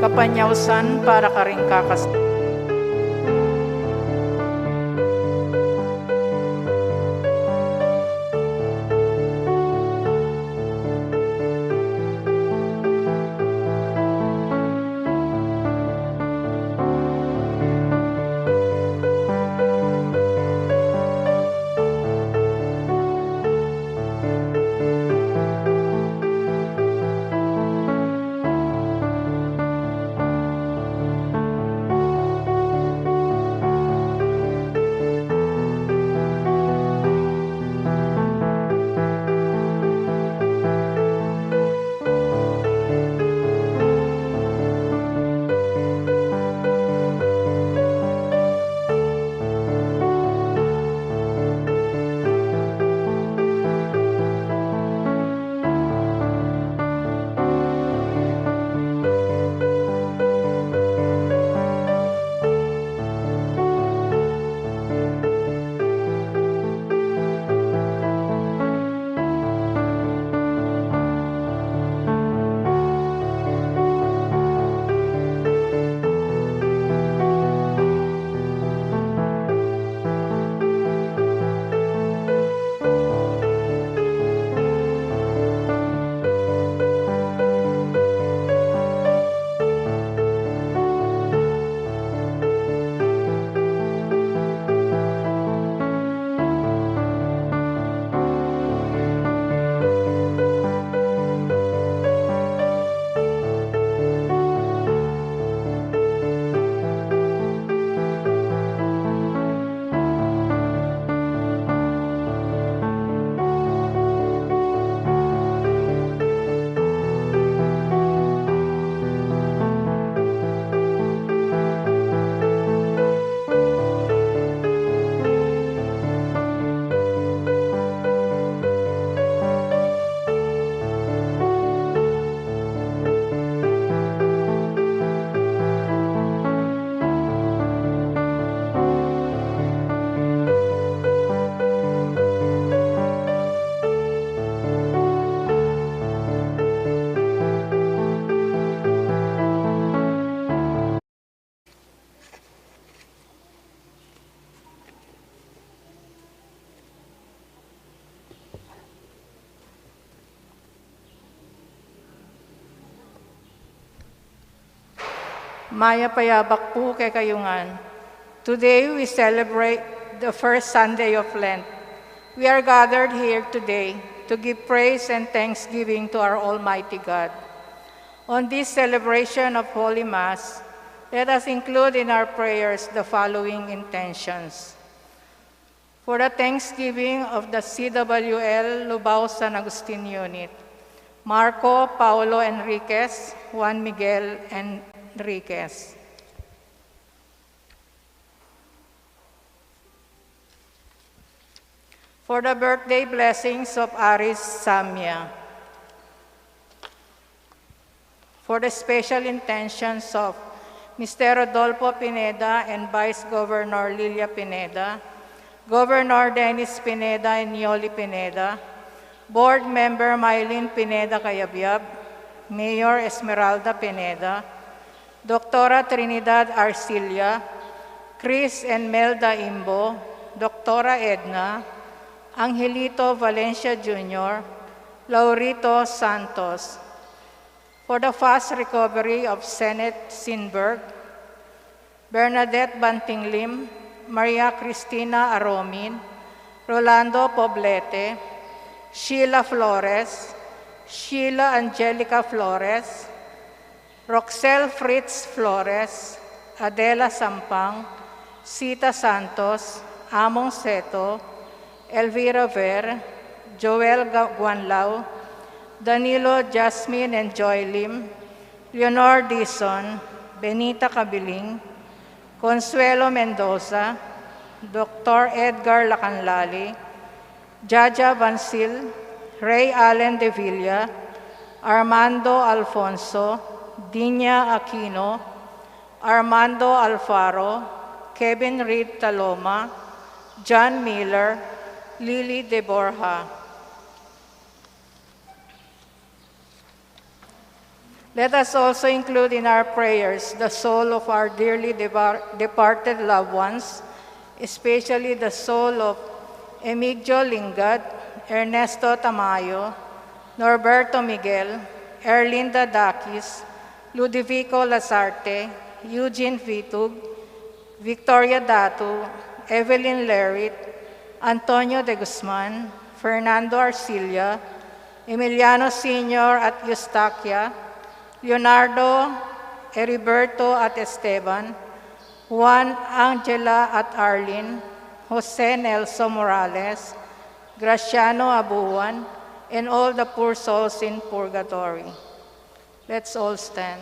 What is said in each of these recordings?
kapanyawsan para ka rin kakas. Maya payabak po kay kayungan. Today we celebrate the first Sunday of Lent. We are gathered here today to give praise and thanksgiving to our Almighty God. On this celebration of Holy Mass, let us include in our prayers the following intentions. For the thanksgiving of the CWL Lubao San Agustin Unit, Marco Paulo Enriquez, Juan Miguel Enriquez. For the birthday blessings of Aris Samia. For the special intentions of Mr. Rodolfo Pineda and Vice Governor Lilia Pineda, Governor Dennis Pineda and Yoli Pineda, Board Member Mylene Pineda Cayabyab, Mayor Esmeralda Pineda, Doctora Trinidad Arcilia, Chris and Melda Imbo, Doctora Edna, Angelito Valencia Jr., Laurito Santos. For the fast recovery of Senate Sinberg, Bernadette Bantinglim, Maria Cristina Aromin, Rolando Poblete, Sheila Flores, Sheila Angelica Flores, Roxel Fritz Flores, Adela Sampang, Sita Santos, Among Seto, Elvira Ver, Joel Guanlao, Danilo Jasmine and Joy Lim, Leonor Dison, Benita Cabiling, Consuelo Mendoza, Dr. Edgar Lacanlali, Jaja Vansil, Ray Allen de Villa, Armando Alfonso, Dinya Aquino, Armando Alfaro, Kevin Reed Taloma, John Miller, Lily De Borja. Let us also include in our prayers the soul of our dearly departed loved ones, especially the soul of Emigdio Lingad, Ernesto Tamayo, Norberto Miguel, Erlinda Dakis, Ludovico Lazarte, Eugene Vitug, Victoria Datu, Evelyn Lerit, Antonio de Guzman, Fernando Arcilla, Emiliano Sr. at Eustaquia, Leonardo Heriberto at Esteban, Juan Angela at Arlene, Jose Nelson Morales, Graciano Abuan, and all the poor souls in purgatory. Let's all stand.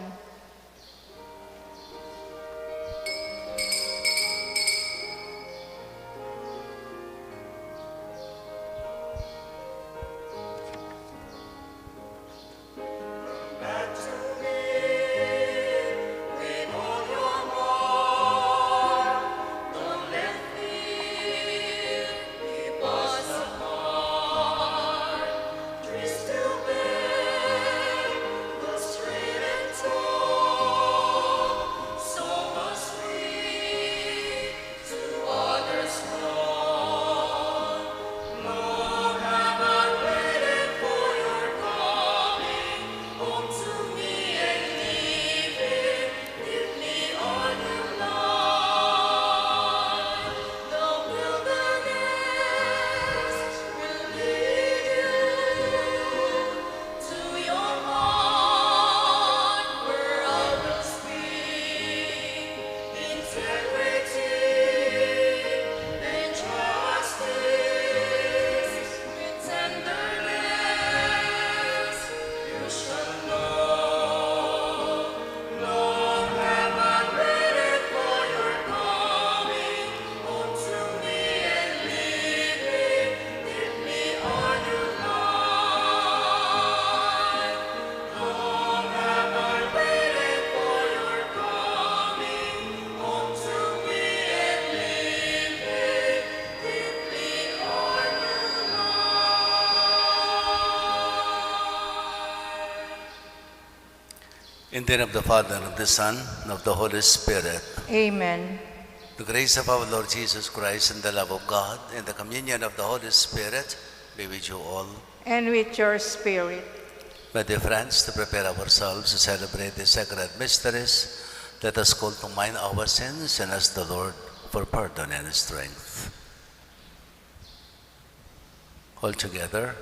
In the name of the Father, and of the Son, and of the Holy Spirit. Amen. The grace of our Lord Jesus Christ and the love of God and the communion of the Holy Spirit be with you all. And with your spirit. My dear friends, to prepare ourselves to celebrate the sacred mysteries, let us call to mind our sins and ask the Lord for pardon and strength. All together,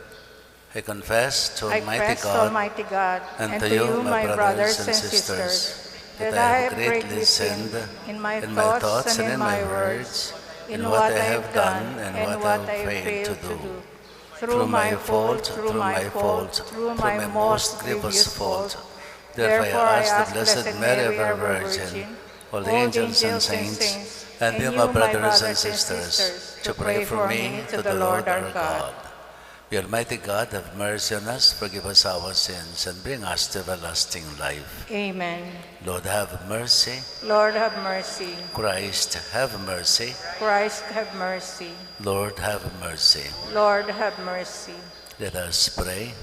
I confess to Almighty God and to you, my brothers and sisters, that I have greatly sinned in my thoughts and in my words, in what I have done and what I have failed to do. Through my fault, through my most grievous fault. Therefore I ask the Blessed Mary, ever Virgin, all the angels and saints, and you, my brothers and sisters, to pray for me to the Lord our God. The Almighty God, have mercy on us, forgive us our sins, and bring us to everlasting life. Amen. Lord, have mercy. Lord, have mercy. Christ, have mercy. Christ, have mercy. Lord, have mercy. Lord, have mercy. Let us pray.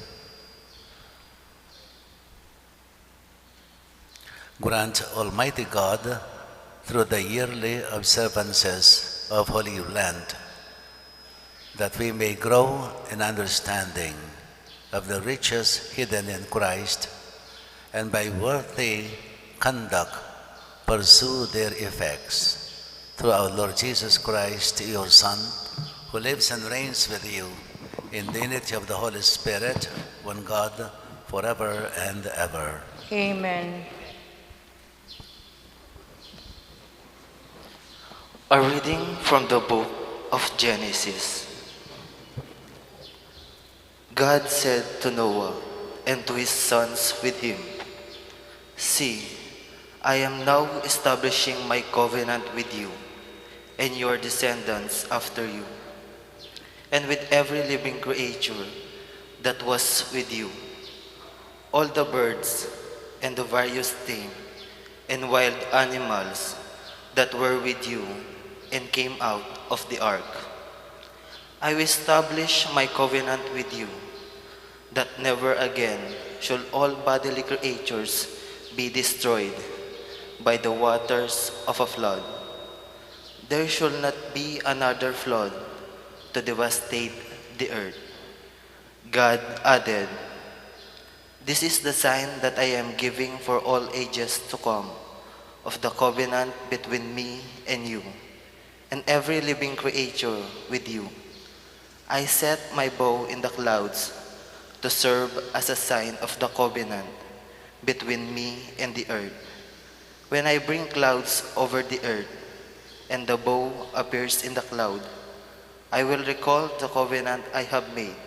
Grant, Almighty God, through the yearly observances of Holy Lent, that we may grow in understanding of the riches hidden in Christ, and by worthy conduct pursue their effects. Through our Lord Jesus Christ, your Son, who lives and reigns with you in the unity of the Holy Spirit, one God, forever and ever. Amen. A reading from the book of Genesis. God said to Noah and to his sons with him, "See, I am now establishing my covenant with you and your descendants after you, and with every living creature that was with you, all the birds and the various tame and wild animals that were with you and came out of the ark. I will establish my covenant with you, that never again should all bodily creatures be destroyed by the waters of a flood. There should not be another flood to devastate the earth. God added, "This is the sign that I am giving for all ages to come, of the covenant between me and you, and every living creature with you. I set my bow in the clouds to serve as a sign of the covenant between me and the earth. When I bring clouds over the earth, and the bow appears in the cloud, I will recall the covenant I have made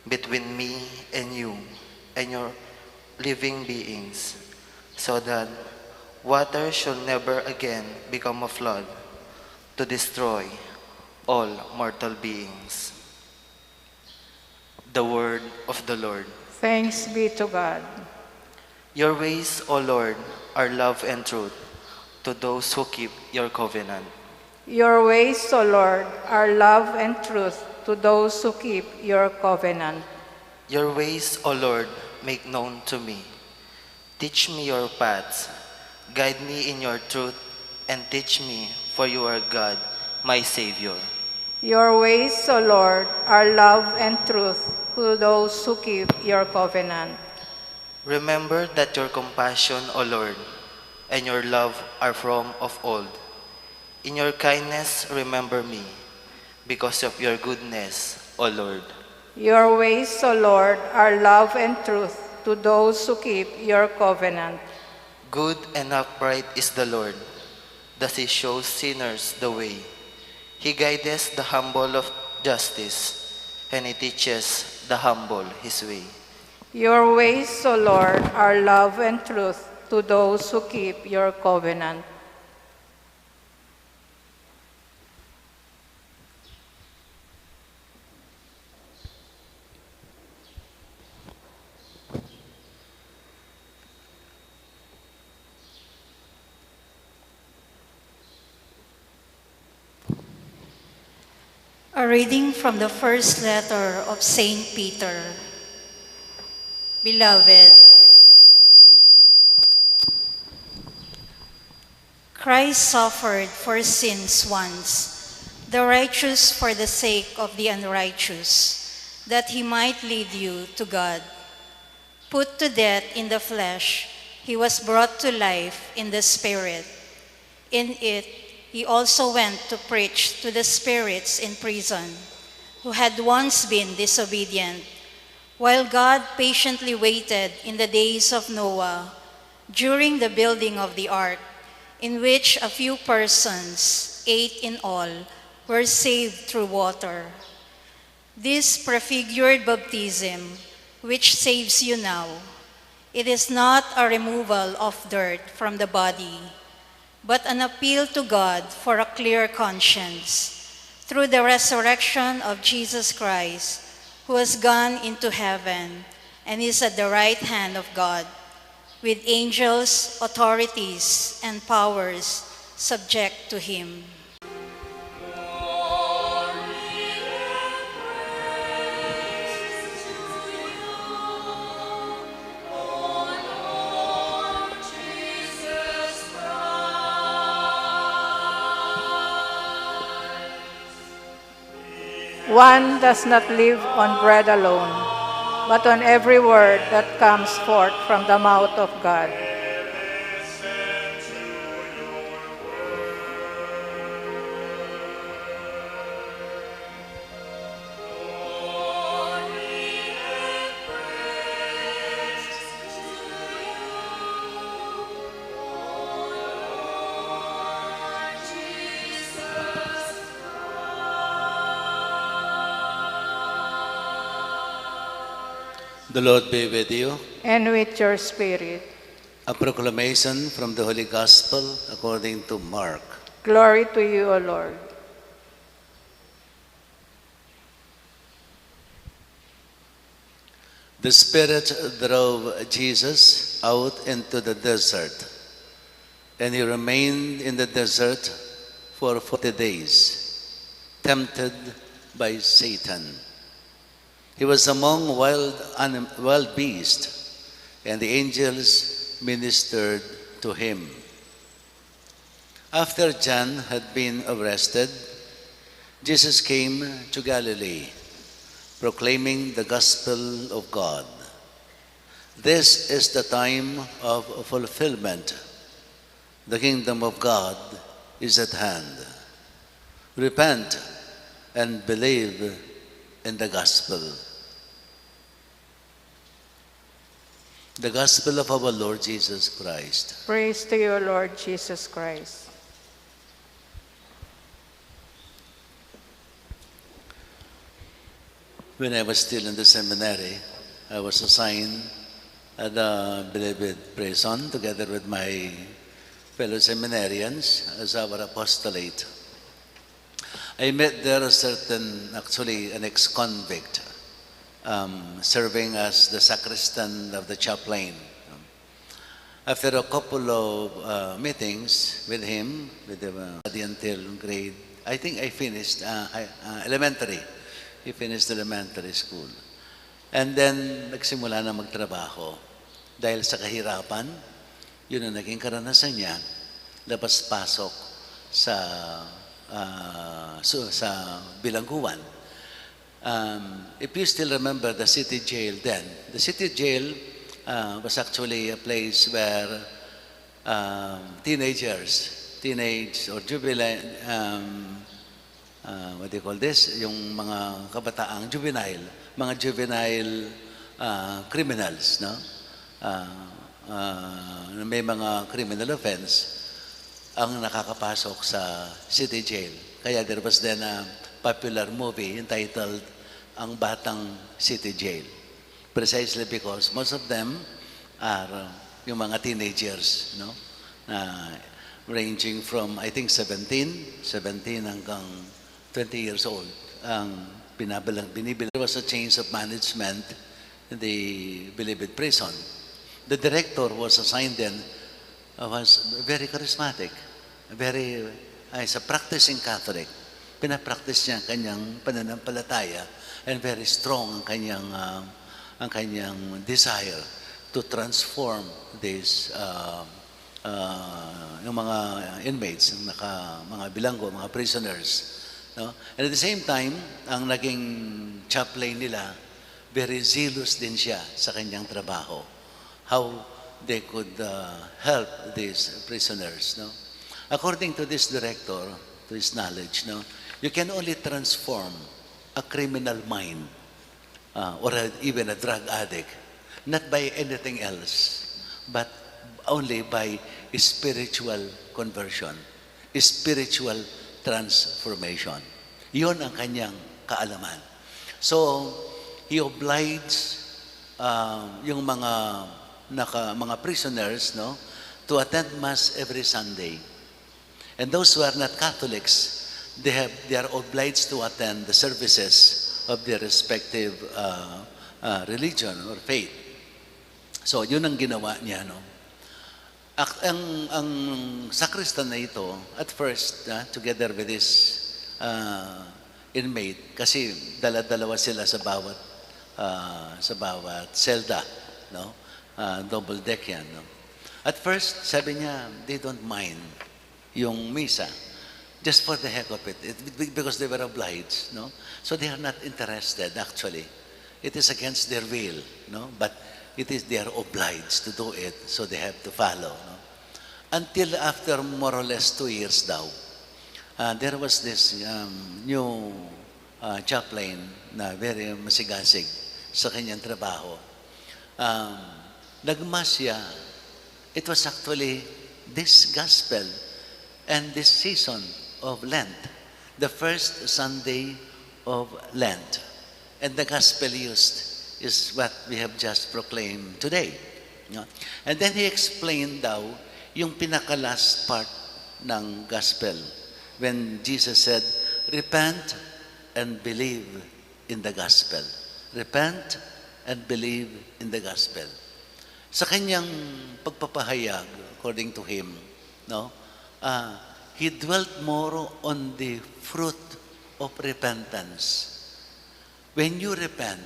between me and you and your living beings, so that water shall never again become a flood to destroy all mortal beings." The word of the Lord. Thanks be to God. Your ways, O Lord, are love and truth to those who keep your covenant. Your ways, O Lord, are love and truth to those who keep your covenant. Your ways, O Lord, make known to me. Teach me your paths. Guide me in your truth and teach me, for you are God, my Savior. Your ways, O Lord, are love and truth to those who keep your covenant. Remember that your compassion, O Lord, and your love are from of old. In your kindness, remember me, because of your goodness, O Lord. Your ways, O Lord, are love and truth to those who keep your covenant. Good and upright is the Lord. Thus he shows sinners the way. He guides the humble of justice, and he teaches the humble his way. Your ways, O Lord, are love and truth to those who keep your covenant. A reading from the first letter of Saint Peter. Beloved, Christ suffered for sins once, the righteous for the sake of the unrighteous, that he might lead you to God. Put to death in the flesh, he was brought to life in the Spirit. In it, he also went to preach to the spirits in prison, who had once been disobedient, while God patiently waited in the days of Noah, during the building of the ark, in which a few persons, 8 in all, were saved through water. This prefigured baptism, which saves you now. It is not a removal of dirt from the body, but an appeal to God for a clear conscience through the resurrection of Jesus Christ, who has gone into heaven and is at the right hand of God, with angels, authorities, and powers subject to him. One does not live on bread alone, but on every word that comes forth from the mouth of God. The Lord be with you. And with your spirit. A proclamation from the Holy Gospel according to Mark. Glory to you, O Lord. The Spirit drove Jesus out into the desert, and he remained in the desert for 40 days, tempted by Satan. He was among wild beasts, and the angels ministered to him. After John had been arrested, Jesus came to Galilee, proclaiming the gospel of God. This is the time of fulfillment. The kingdom of God is at hand. Repent and believe in the gospel. The gospel of our Lord Jesus Christ. Praise to you, Lord Jesus Christ. When I was still in the seminary, I was assigned at the Beloved Prison together with my fellow seminarians as our apostolate. I met there a certain, actually an ex-convict, serving as the sacristan of the chaplain. After a couple of meetings with him, until grade, I think I finished elementary. He finished elementary school. And then, nagsimula na magtrabaho. Dahil sa kahirapan, yun ang naging karanasan niya, labas-pasok sa bilangguan. If you still remember the city jail then, the city jail was actually a place where teenage or juvenile, what do you call this? Yung mga kabataang mga juvenile criminals, no? May mga criminal offense ang nakakapasok sa city jail. Kaya there was then a popular movie entitled Ang Batang City Jail. Precisely because most of them are yung mga teenagers, no? Ranging from, I think, 17 hanggang 20 years old. Ang binibilang. There was a change of management in the Beloved Prison. The director was assigned then, was very charismatic. Is a practicing Catholic. Pinapractice niya ang kanyang pananampalataya and very strong ang kanyang desire to transform these yung mga inmates, mga bilanggo, mga prisoners. No? And at the same time, ang naging chaplain nila, very zealous din siya sa kanyang trabaho. How they could help these prisoners. No? According to this director, to his knowledge, no, you can only transform a criminal mind or even a drug addict, not by anything else, but only by spiritual conversion, spiritual transformation. Yun ang kanyang kaalaman. So, he obliged yung mga prisoners, no, to attend Mass every Sunday. And those who are not Catholics, they are obliged to attend the services of their respective religion or faith. So, yun ang ginawa niya, no. Ang sacristan na ito, at first, together with this inmate, kasi dala-dalawa sila sa bawat selda, no? Double deck yan, no? At first, sabi niya, they don't mind yung misa, just for the heck of it, because they were obliged, no? So they are not interested, actually. It is against their will, no? But they are obliged to do it, so they have to follow, no? Until after more or less 2 years daw, there was this new chaplain na very masigasig sa kanyang trabaho. Nagmas siya. It was actually this gospel and this season of Lent, the first Sunday of Lent. And the gospel used is what we have just proclaimed today. And then he explained daw yung pinaka-last part ng gospel when Jesus said, repent and believe in the gospel. Repent and believe in the gospel. Sa kanyang pagpapahayag, according to him, no, he dwelt more on the fruit of repentance. When you repent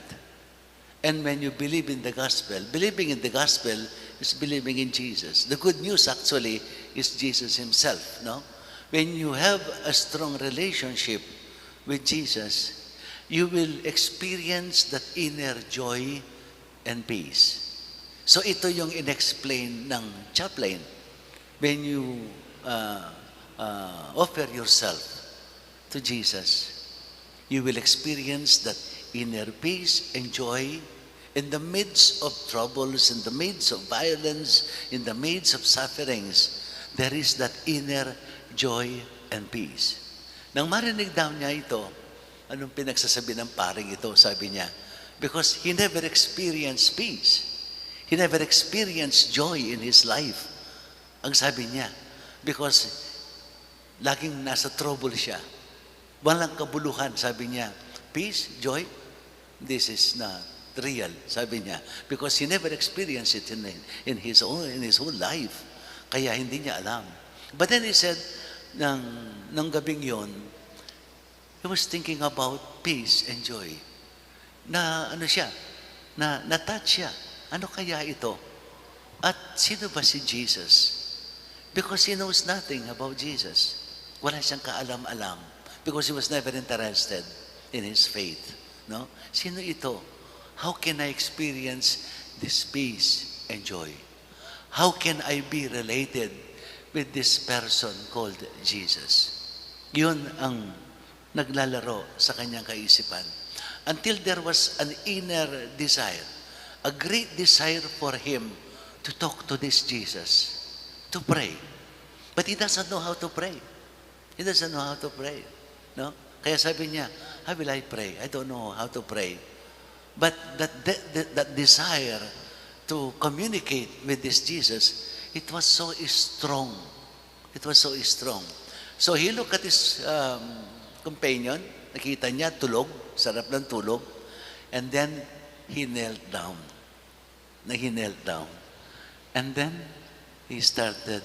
And when you believe in the gospel, believing in the gospel is believing in Jesus. The good news actually is Jesus himself, no? When you have a strong relationship with Jesus, you will experience that inner joy and peace. So ito yung inexplain ng chaplain. When you offer yourself to Jesus, you will experience that inner peace and joy in the midst of troubles, in the midst of violence, in the midst of sufferings. There is that inner joy and peace. Nang marinig daw niya ito, anong pinagsasabi ng paring ito? Sabi niya, because he never experienced peace. He never experienced joy in his life. Ang sabi niya, because laging nasa trouble siya. Walang kabuluhan, sabi niya. Peace, joy, this is not real, sabi niya. Because he never experienced it in his whole life. Kaya hindi niya alam. But then he said, ng gabing yon, he was thinking about peace and joy. Na ano siya, na-touch siya. Ano kaya ito? At sino ba si Jesus? Because he knows nothing about Jesus. Wala siyang kaalam-alam. Because he was never interested in his faith. No? Sino ito? How can I experience this peace and joy? How can I be related with this person called Jesus? Yun ang naglalaro sa kanyang kaisipan. Until there was an inner desire, a great desire for him to talk to this Jesus, to pray. But he doesn't know how to pray. He doesn't know how to pray. No? Kaya sabi niya, how will I pray? I don't know how to pray. But that desire to communicate with this Jesus, it was so strong. It was so strong. So he looked at his companion, nakita niya, tulog, sarap ng tulog, and then he knelt down. He knelt down. And then he started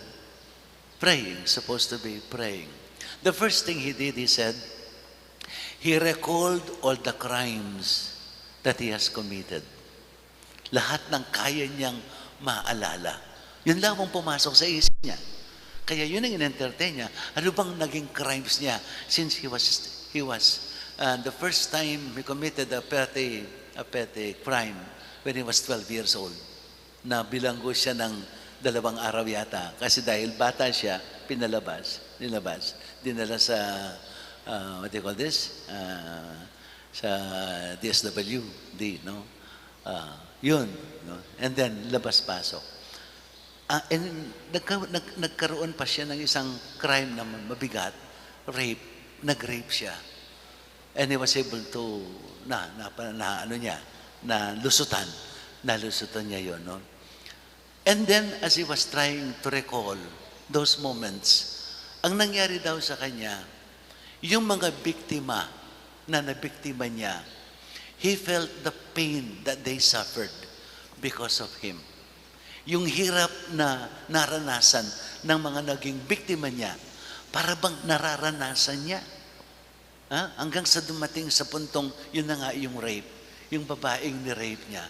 praying, supposed to be praying. The first thing he did, he said, he recalled all the crimes that he has committed. Lahat ng kaya niyang maalala. Yun lang ang pumasok sa isip niya. Kaya yun ang in-entertain niya. Ano bang naging crimes niya since he was the first time he committed a petty crime when he was 12 years old. Na bilanggo siya ng 2 araw yata. Kasi dahil bata siya, nilabas. Dinala sa, what do you call this? Sa DSWD, no? Yun. No? And then, labas-pasok. And nagkaroon pa siya ng isang crime na mabigat, rape, nag-rape siya. And he was able to, nalusutan niya yun, no? And then, as he was trying to recall those moments, ang nangyari daw sa kanya, yung mga biktima na nabiktima niya, he felt the pain that they suffered because of him. Yung hirap na naranasan ng mga naging biktima niya, para bang nararanasan niya. Hanggang sa dumating sa puntong, yun na nga yung rape, yung babaeng ni-rape niya.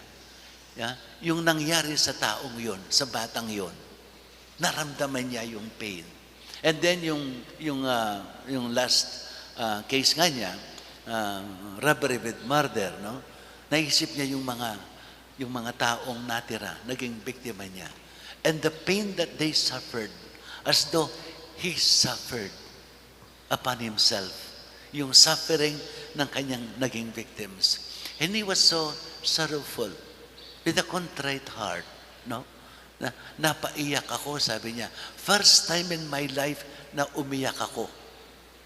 Yung nangyari sa taong yun, sa batang yun, naramdaman niya yung pain. And then yung last case nga niya, robbery with murder, no? Naisip niya yung mga taong natira, naging biktima niya. And the pain that they suffered, as though he suffered upon himself, yung suffering ng kanyang naging victims. And he was so sorrowful, with a contrite heart, no? Napaiyak ako, sabi niya. First time in my life na umiyak ako.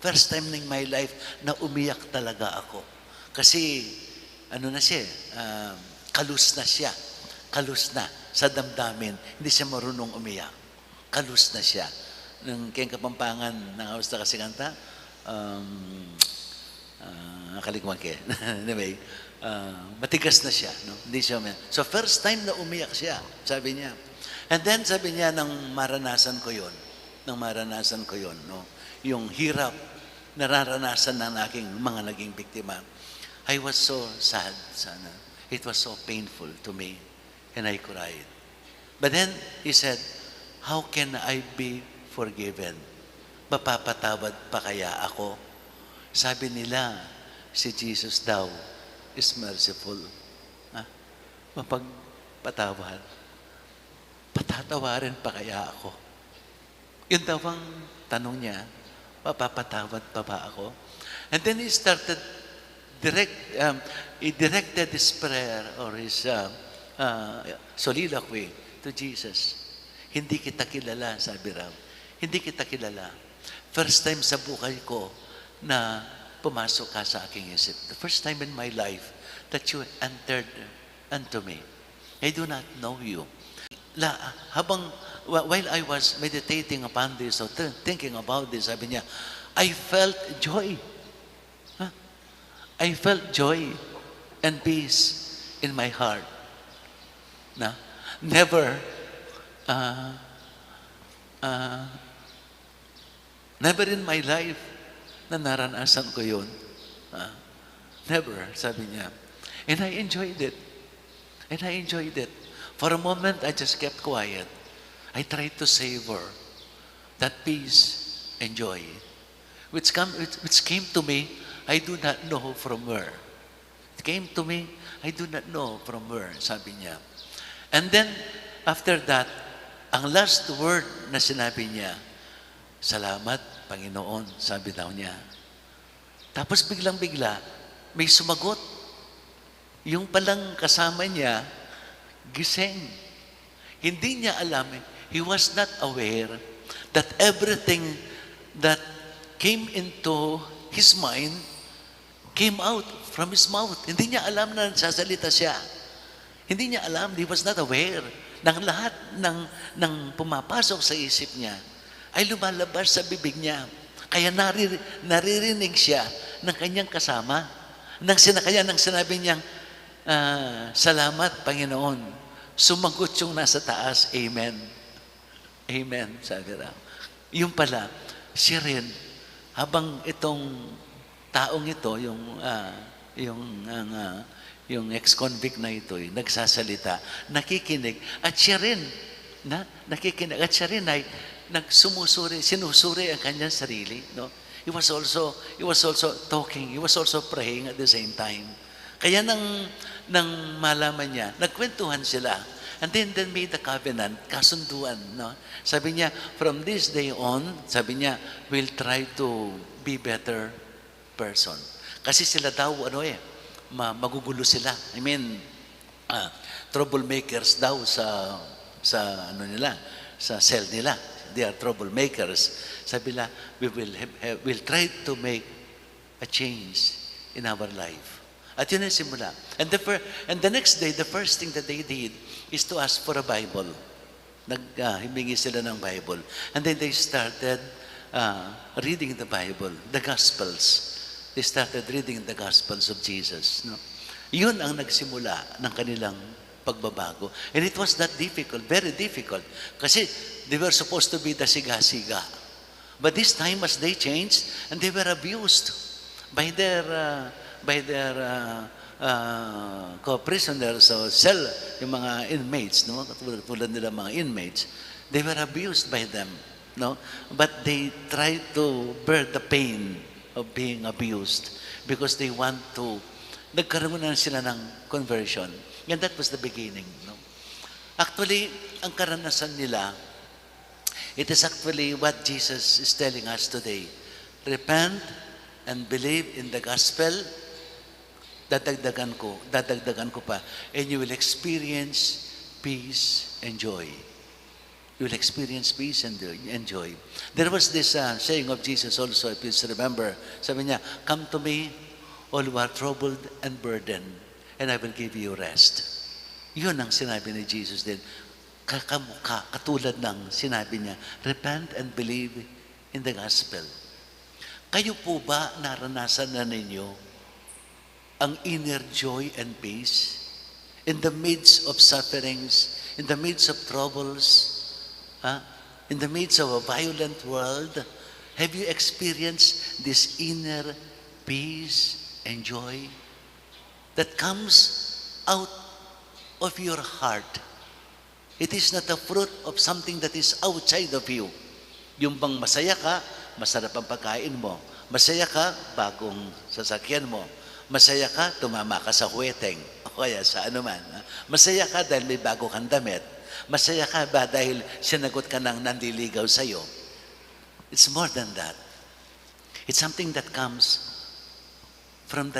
First time in my life na umiyak talaga ako. Kasi, kalus na siya. Kalus na sa damdamin. Hindi siya marunong umiyak. Kalus na siya. Nung kayang Kapampangan ng Hausta kasi kanta, nakaligwan kayo. Anyway, matigas na siya. No? Hindi siya umiyak. So, first time na umiyak siya, sabi niya. And then, sabi niya, nang maranasan ko yon, no? Yung hirap, nararanasan ng aking mga naging biktima. I was so sad, sana. It was so painful to me, and I cried. But then he said, how can I be forgiven? Mapapatawad pa kaya ako? Sabi nila, si Jesus daw is merciful. Ha? Mapagpatawad. Patatawarin pa kaya ako? Yun daw ang tanong niya, mapapatawad pa ba ako? And then he started he directed his prayer or his soliloquy to Jesus. Hindi kita kilala, sabi raw. Hindi kita kilala. First time sa buhay ko na pumasok ka sa aking isip. The first time in my life that you entered unto me. I do not know you. While I was meditating upon this or thinking about this, sabi niya, I felt joy. Huh? I felt joy and peace in my heart. Na? Never in my life na naranasan ko yun. Never, sabi niya. And I enjoyed it. For a moment, I just kept quiet. I tried to savor that peace and joy, which came to me, I do not know from where. It came to me, I do not know from where, sabi niya. And then, after that, ang last word na sinabi niya, salamat, Panginoon, sabi daw niya. Tapos biglang-bigla, may sumagot. Yung palang kasama niya, gising. Hindi niya alam, he was not aware that everything that came into his mind came out from his mouth. Hindi niya alam na nagsasalita siya. Hindi niya alam, he was not aware ng lahat ng pumapasok sa isip niya ay lumalabas sa bibig niya. Kaya naririnig siya ng kanyang kasama. Kaya nang sinabi niyang, salamat, Panginoon. Sumagot yung nasa taas, Amen. Amen, sabi raw. Yung pala, siya rin, habang itong taong ito, yung ex-convict na ito, nagsasalita, nakikinig, at siya rin, nakikinig, at siya rin ay sinusuri ang kanyang sarili. No? He was also talking, he was also praying at the same time. Kaya nang malaman niya, nagkwentuhan sila. And then made the covenant, kasunduan. No? Sabi niya, from this day on, sabi niya, we'll try to be better person. Kasi sila daw, magugulo sila. I mean, troublemakers daw sa cell nila. They are troublemakers. Sabi nila, we'll try to make a change in our life. At yun ang simula. And the next day, the first thing that they did is to ask for a Bible. Himingi sila ng Bible. And then they started reading the Bible, the Gospels. They started reading the Gospels of Jesus. No? Yun ang nagsimula ng kanilang pagbabago. And it was that difficult, very difficult. Kasi they were supposed to be the siga-siga. But this time, as they changed, and they were abused by their co-prisoners or cell, yung mga inmates, no? Tulad nila mga inmates, they were abused by them, no? But they tried to bear the pain of being abused because they want to, nagkaroon na sila ng conversion. And that was the beginning, no? Actually, ang karanasan nila, it is actually what Jesus is telling us today. Repent and believe in the gospel. Dadagdagan ko pa, and you will experience peace and joy. You will experience peace and joy. There was this saying of Jesus also, if you remember, sabi niya, come to me, all who are troubled and burdened, and I will give you rest. Yun ang sinabi ni Jesus din. Katulad ng sinabi niya, repent and believe in the gospel. Kayo po ba naranasan na ninyo ang inner joy and peace in the midst of sufferings, in the midst of troubles, in the midst of a violent world? Have you experienced this inner peace and joy that comes out of your heart. It is not a fruit of something that is outside of you. Yung bang masaya ka, masarap ang pagkain mo. Masaya ka, bagong sasakyan mo. Masaya ka, tumama ka sa huweteng. O kaya sa anuman. Masaya ka dahil may bago kang damit. Masaya ka ba dahil sinagot ka ng nandiligaw sa'yo? It's more than that. It's something that comes from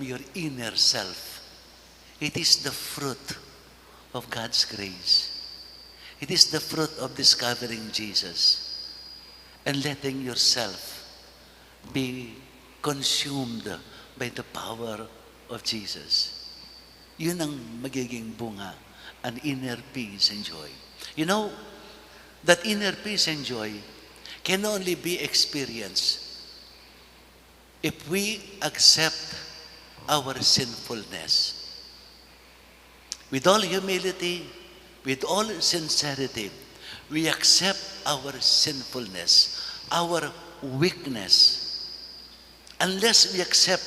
your inner self. It is the fruit of God's grace. It is the fruit of discovering Jesus and letting yourself be consumed by the power of Jesus. Yun ang magiging bunga, an inner peace and joy. You know, that inner peace and joy can only be experienced if we accept our sinfulness. With all humility, with all sincerity, we accept our sinfulness, our weakness. Unless we accept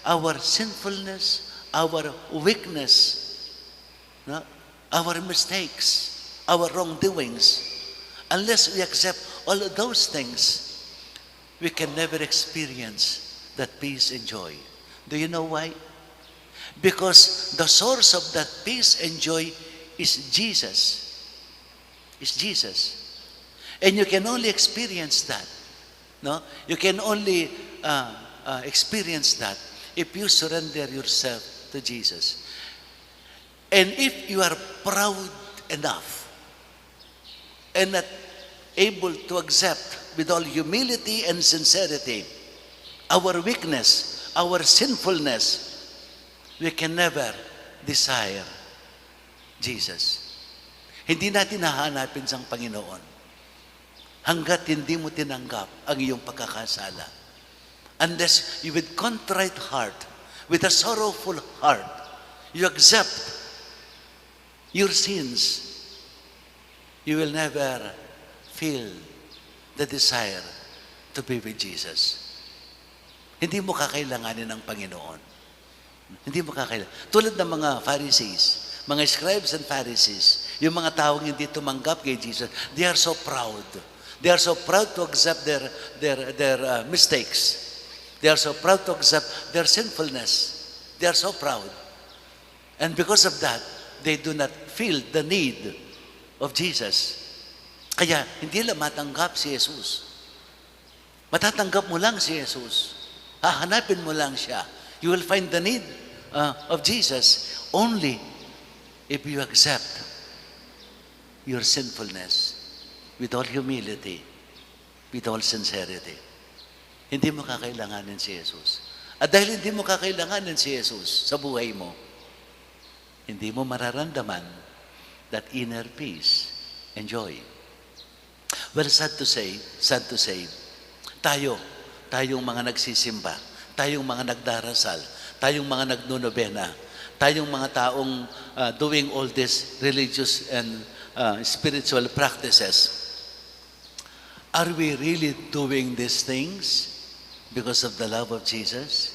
our sinfulness, our weakness, no? Our mistakes, our wrongdoings, unless we accept all of those things, we can never experience that peace and joy. Do you know why? Because the source of that peace and joy is Jesus. Is Jesus. And you can only experience that. No? You can only experience that if you surrender yourself to Jesus. And if you are proud enough and not able to accept with all humility and sincerity our weakness, our sinfulness, we can never desire Jesus. Hindi natin hahanapin sa Panginoon hanggat hindi mo tinanggap ang iyong pagkakasala. Unless you with contrite heart, with a sorrowful heart, you accept your sins, you will never feel the desire to be with Jesus. Hindi mo kakailanganin ng Panginoon. Hindi mo kakailanganin. Tulad ng mga Pharisees, mga scribes and Pharisees, yung mga taong hindi tumanggap kay Jesus, they are so proud. They are so proud to accept their mistakes. They are so proud to accept their sinfulness. They are so proud. And because of that, they do not feel the need of Jesus. Kaya hindi lang matanggap si Jesus. Matatanggap mo lang si Jesus. Hahanapin mo lang siya. You will find the need of Jesus only if you accept your sinfulness with all humility, with all sincerity. Hindi mo kakailanganin si Jesus. At dahil hindi mo kakailanganin si Jesus sa buhay mo, hindi mo mararamdaman that inner peace and joy. Well, sad to say, tayong mga nagsisimba, tayong mga nagdarasal, tayong mga nagnonobena, tayong mga taong doing all these religious and spiritual practices, are we really doing these things because of the love of Jesus?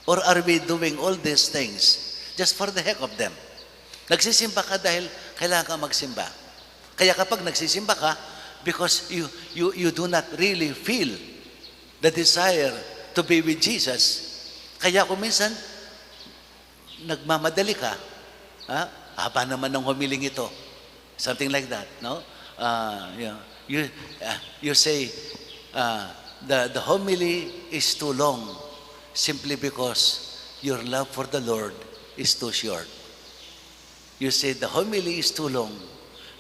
Or are we doing all these things just for the heck of them? Nagsisimba ka dahil kailangan ka magsimba. Kaya kapag nagsisimba ka, because you do not really feel the desire to be with Jesus, kaya kung minsan, nagmamadali ka, haba naman ng humiling ito. Something like that, no? You say, the homily is too long simply because your love for the Lord is too short. You say the homily is too long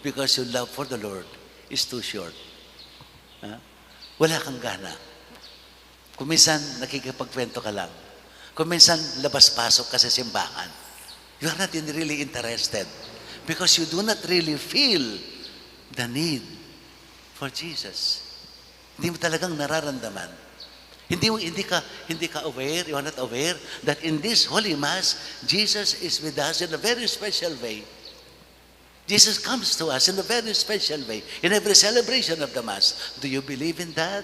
because your love for the Lord is too short. Wala kang gana. Kung minsan nakikipagkwento ka lang. Kung minsan labas-pasok ka sa simbahan. You are not really interested because you do not really feel the need for Jesus. Hindi mo talagang nararamdaman. Hindi ka aware, you are not aware that in this Holy Mass, Jesus is with us in a very special way. Jesus comes to us in a very special way in every celebration of the Mass. Do you believe in that?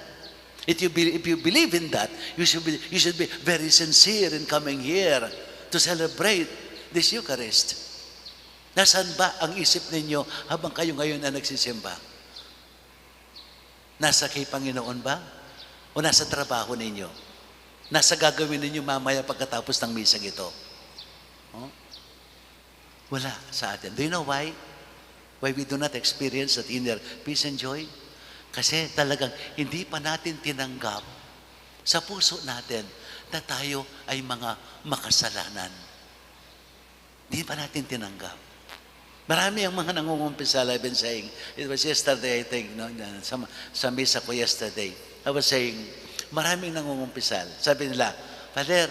If you believe in that, you should be very sincere in coming here to celebrate this Eucharist. Nasaan ba ang isip ninyo habang kayo ngayon na nagsisimba? Nasa kay Panginoon ba? O nasa trabaho ninyo? Nasa gagawin ninyo mamaya pagkatapos ng misang ito? Oh? Wala sa atin. Do you know why? Why we do not experience that inner peace and joy? Kasi talagang hindi pa natin tinanggap sa puso natin na tayo ay mga makasalanan. Hindi pa natin tinanggap. Marami ang mga nangungumpisa. I've been saying, it was yesterday, I think, no? Sa misa ko yesterday, I was saying, maraming nangungumpisal. Sabi nila, Father,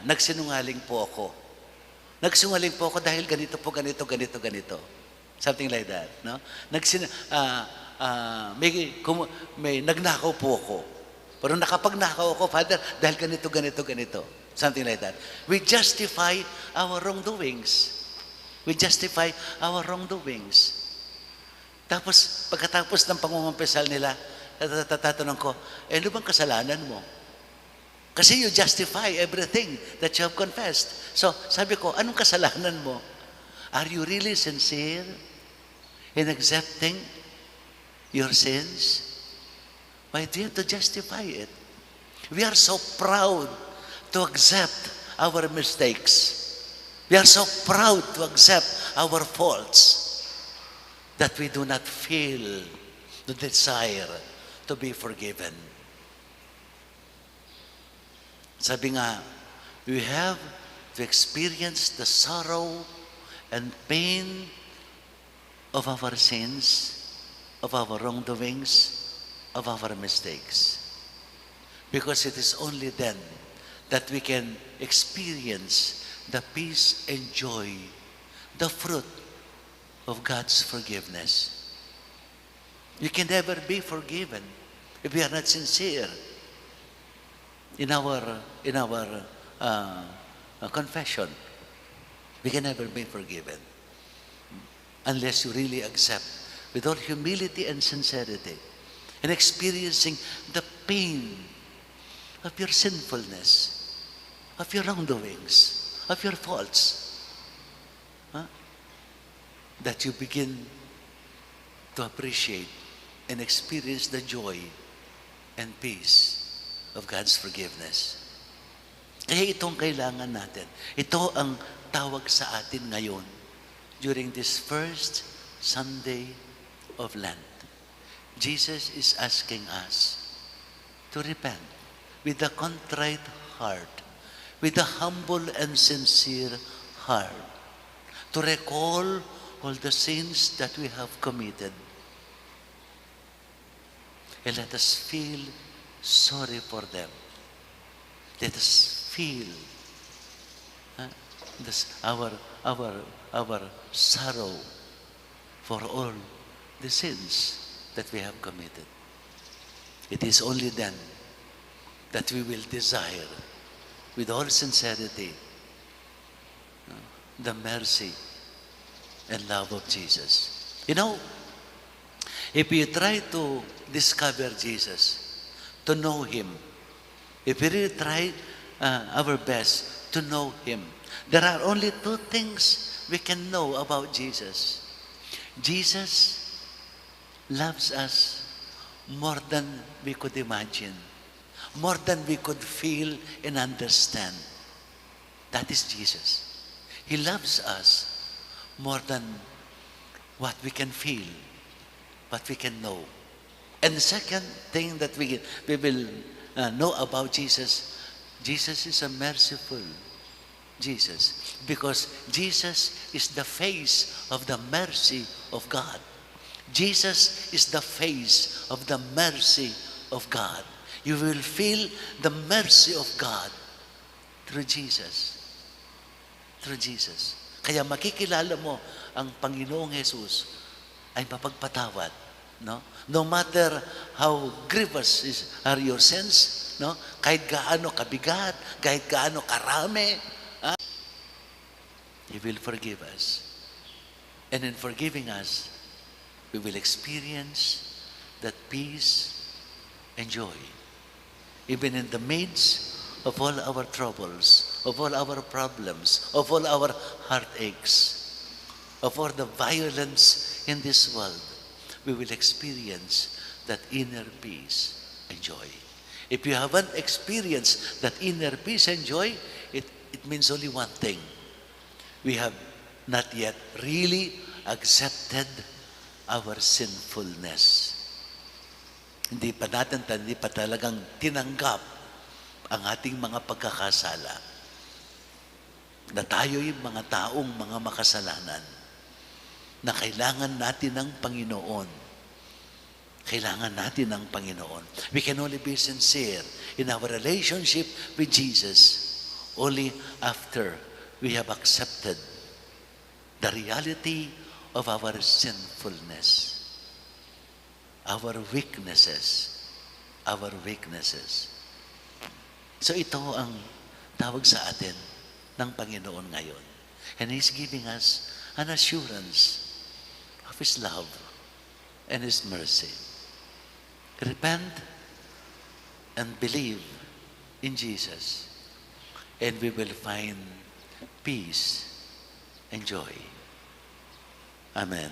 nagsinungaling po ako. Nagsinungaling po ako dahil ganito po, ganito. Something like that. No? May nagnakaw po ako. Pero nakapagnakaw ako, Father, dahil ganito. Something like that. We justify our wrongdoings. Tapos, pagkatapos ng pangungumpisal nila, tatanong ko, ano bang kasalanan mo? Kasi you justify everything that you have confessed. So, sabi ko, anong kasalanan mo? Are you really sincere in accepting your sins? Why do you have to justify it? We are so proud to accept our mistakes. We are so proud to accept our faults that we do not feel the desire to be forgiven. Sabi nga, we have to experience the sorrow and pain of our sins, of our wrongdoings, of our mistakes. Because it is only then that we can experience the peace and joy, the fruit of God's forgiveness. You can never be forgiven if we are not sincere in our confession. We can never be forgiven unless you really accept with all humility and sincerity and experiencing the pain of your sinfulness, of your wrongdoings, of your faults, that you begin to appreciate and experience the joy and peace of God's forgiveness. Kaya itong kailangan natin. Ito ang tawag sa atin ngayon during this first Sunday of Lent. Jesus is asking us to repent with a contrite heart, with a humble and sincere heart, to recall all the sins that we have committed. And let us feel sorry for them. Let us feel our sorrow for all the sins that we have committed. It is only then that we will desire with all sincerity the mercy and love of Jesus. You know, if we try to discover Jesus, to know Him, if we really try our best to know Him, there are only two things we can know about Jesus. Jesus loves us more than we could imagine, more than we could feel and understand. That is Jesus. He loves us more than what we can feel, what we can know. And the second thing that we will know about Jesus, Jesus is a merciful Jesus, because Jesus is the face of the mercy of God. Jesus is the face of the mercy of God. You will feel the mercy of God through Jesus. Through Jesus. Kaya makikilala mo ang Panginoong Jesus ay mapagpatawad. No? No matter how grievous are your sins, no? Kahit gaano kabigat, kahit gaano karami, He will forgive us. And in forgiving us, we will experience that peace and joy. Even in the midst of all our troubles, of all our problems, of all our heartaches, of all the violence in this world, we will experience that inner peace and joy. If you haven't experienced that inner peace and joy, it means only one thing. We have not yet really accepted our sinfulness. Hindi pa talagang tinanggap ang ating mga pagkakasala. Na tayo'y mga taong mga makasalanan na kailangan natin ng Panginoon. Kailangan natin ng Panginoon. We can only be sincere in our relationship with Jesus only after we have accepted the reality of our sinfulness, our weaknesses. So ito ang tawag sa atin ng Panginoon ngayon. And He's giving us an assurance of His love and His mercy. Repent and believe in Jesus, and we will find peace and joy. Amen.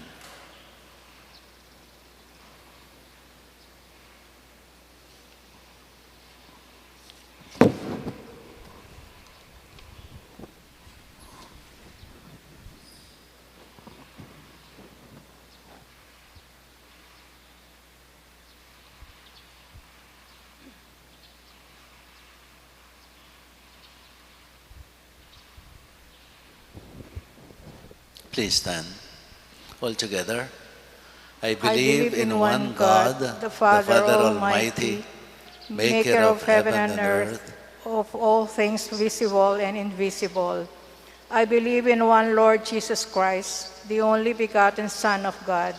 Please stand. All together. I believe in one God, the Father Almighty, maker of heaven and earth, of all things visible and invisible. I believe in one Lord Jesus Christ, the only begotten Son of God,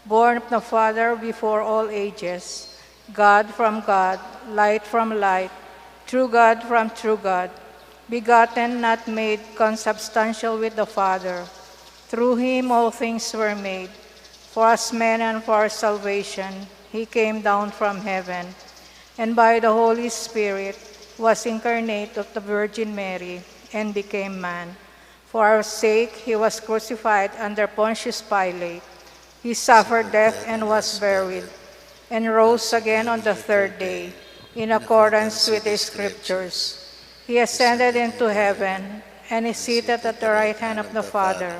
born of the Father before all ages, God from God, light from light, true God from true God, begotten, not made, consubstantial with the Father. Through Him all things were made. For us men and for our salvation, He came down from heaven, and by the Holy Spirit was incarnate of the Virgin Mary and became man. For our sake He was crucified under Pontius Pilate. He suffered death and was buried, and rose again on the third day, in accordance with the Scriptures. He ascended into heaven, and is seated at the right hand of the Father.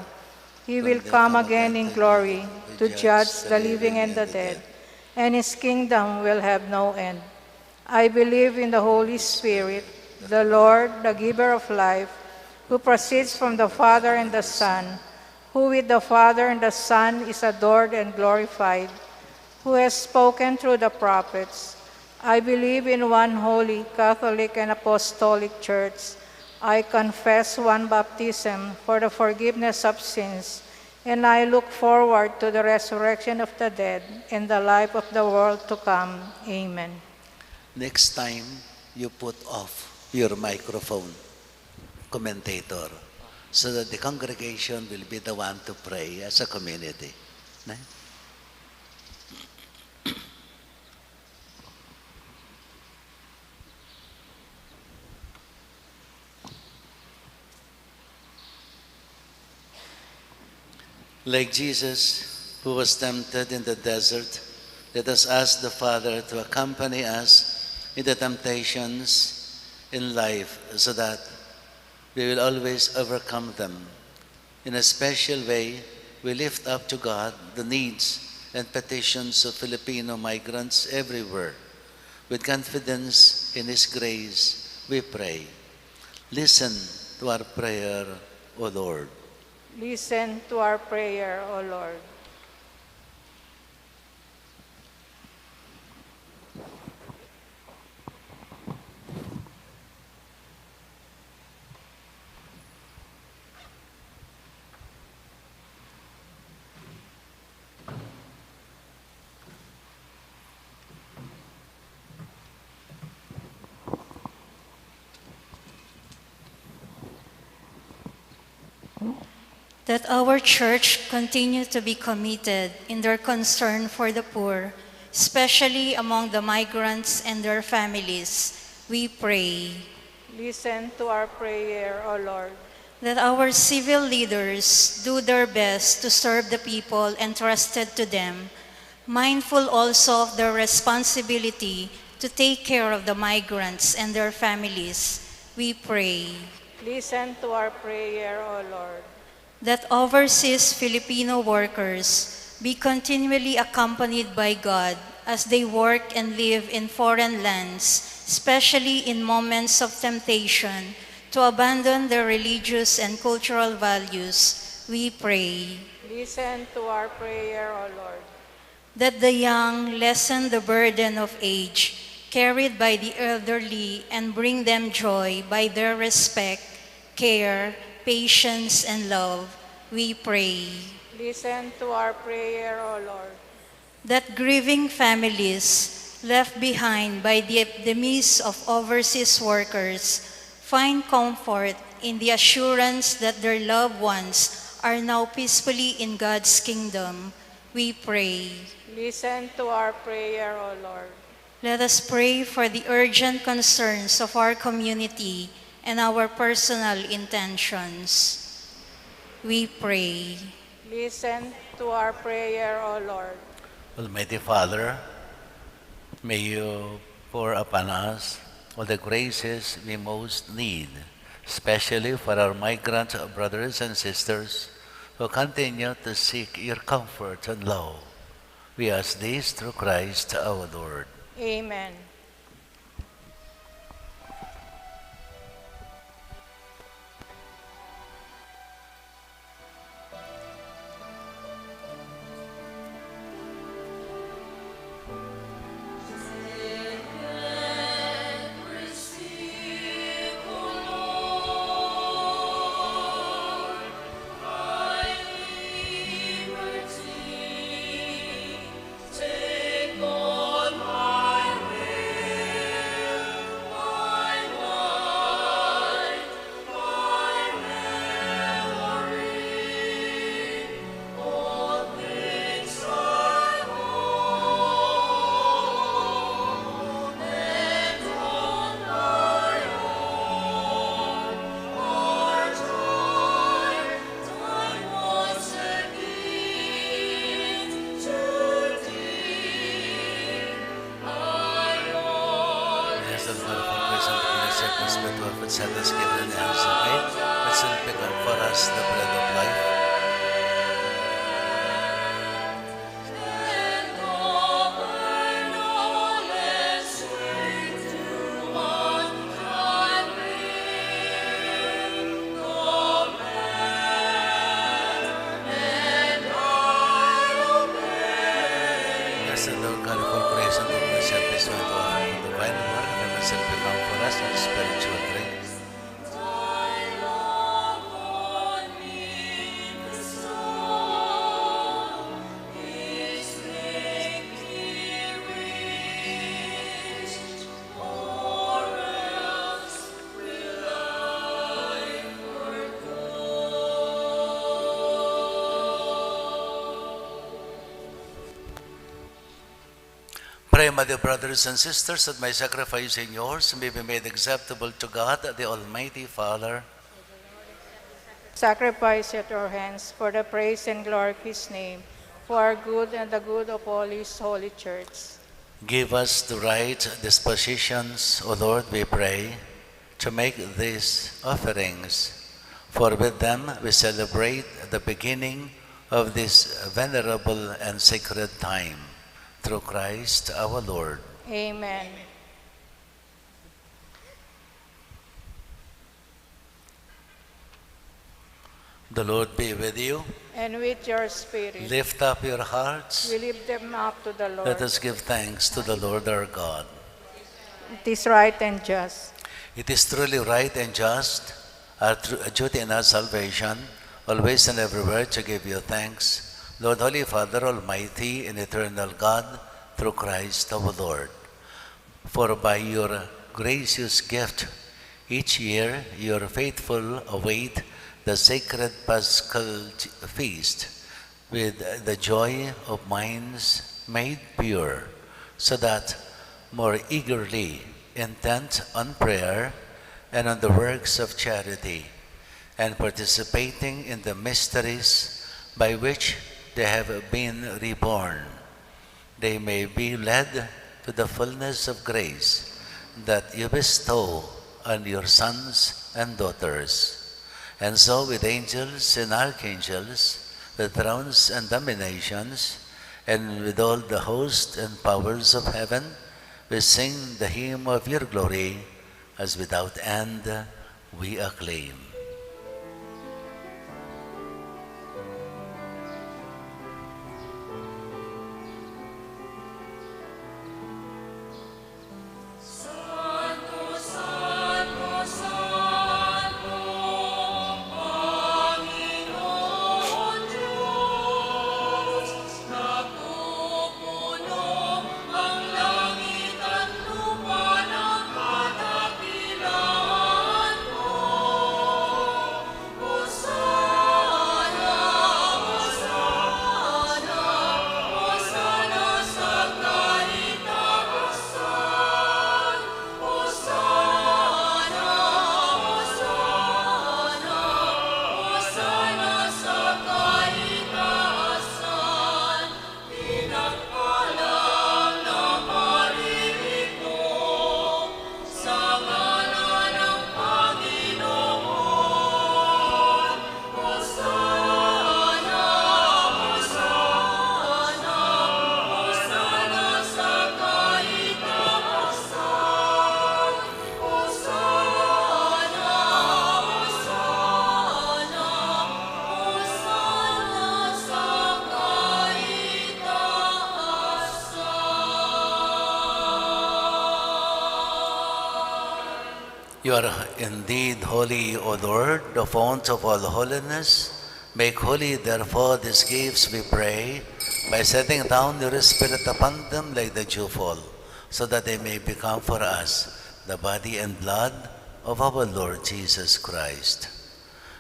He will come again in glory to judge the living and the dead, and His kingdom will have no end. I believe in the Holy Spirit, the Lord, the giver of life, who proceeds from the Father and the Son, who with the Father and the Son is adored and glorified, who has spoken through the prophets. I believe in one holy, Catholic, and Apostolic Church. I confess one baptism for the forgiveness of sins, and I look forward to the resurrection of the dead and the life of the world to come. Amen. Next time, you put off your microphone, commentator, so that the congregation will be the one to pray as a community. Ne? Like Jesus, who was tempted in the desert, let us ask the Father to accompany us in the temptations in life so that we will always overcome them. In a special way, we lift up to God the needs and petitions of Filipino migrants everywhere. With confidence in His grace, we pray. Listen to our prayer, O Lord. Listen to our prayer, O Lord. That our church continue to be committed in their concern for the poor, especially among the migrants and their families, we pray. Listen to our prayer, O Lord. That our civil leaders do their best to serve the people entrusted to them, mindful also of their responsibility to take care of the migrants and their families, we pray. Listen to our prayer, O Lord. That overseas Filipino workers be continually accompanied by God as they work and live in foreign lands, especially in moments of temptation, to abandon their religious and cultural values, we pray. Listen to our prayer, O Lord. That the young lessen the burden of age carried by the elderly and bring them joy by their respect, care, patience, and love, we pray. Listen to our prayer, O Lord. That grieving families left behind by the demise of overseas workers find comfort in the assurance that their loved ones are now peacefully in God's kingdom, we pray. Listen to our prayer, O Lord. Let us pray for the urgent concerns of our community and our personal intentions. We pray. Listen to our prayer, O Lord. Almighty Father, may you pour upon us all the graces we most need, especially for our migrant brothers and sisters who continue to seek your comfort and love. We ask this through Christ our Lord. Amen. Set us given in the hands of faith, that shall pick up for us the bread of life. Blessed Lord God, for grace and goodness, help us to offer the divine word, and that shall become for us a spiritual drink. Pray, my dear brothers and sisters, that my sacrifice and yours may be made acceptable to God, the Almighty Father. Sacrifice at your hands for the praise and glory of His name, for our good and the good of all His holy church. Give us the right dispositions, O Lord, we pray, to make these offerings, for with them we celebrate the beginning of this venerable and sacred time. Through Christ our Lord. Amen. The Lord be with you. And with your spirit, Lift up your hearts. we lift them up to the Lord. Let us give thanks to the Lord our God. It is right and just. It is truly right and just, our duty and our salvation, always and everywhere to give you thanks, Lord, Holy Father, Almighty and Eternal God, through Christ our Lord. For by your gracious gift, each year your faithful await the sacred Paschal feast with the joy of minds made pure, so that more eagerly intent on prayer and on the works of charity, and participating in the mysteries by which they have been reborn, they may be led to the fullness of grace that you bestow on your sons and daughters. And so with angels and archangels, with thrones and dominations, and with all the hosts and powers of heaven, we sing the hymn of your glory, as without end we acclaim. You are indeed holy, O Lord, the fount of all holiness. Make holy, therefore, these gifts, we pray, by setting down your Spirit upon them like the dewfall, so that they may become for us the body and blood of our Lord Jesus Christ.